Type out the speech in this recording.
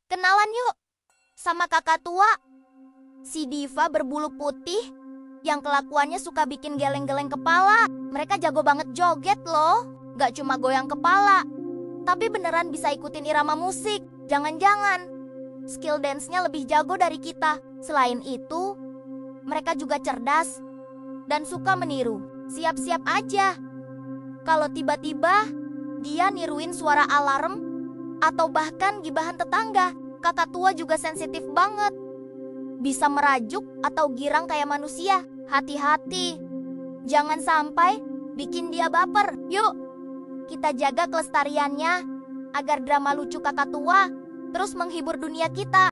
Kenalan yuk sama kakak tua. Si Diva berbulu putih yang kelakuannya suka bikin geleng-geleng kepala. Mereka jago banget joget loh. Gak cuma goyang kepala, tapi beneran bisa ikutin irama musik. Jangan-jangan skill dance-nya lebih jago dari kita. Selain itu, mereka juga cerdas dan suka meniru. Siap-siap aja kalau tiba-tiba dia niruin suara alarm atau bahkan gibahan tetangga. Kakak tua juga sensitif banget. Bisa merajuk atau girang kayak manusia. Hati-hati, jangan sampai bikin dia baper. Yuk, kita jaga kelestariannya agar drama lucu kakak tua terus menghibur dunia kita.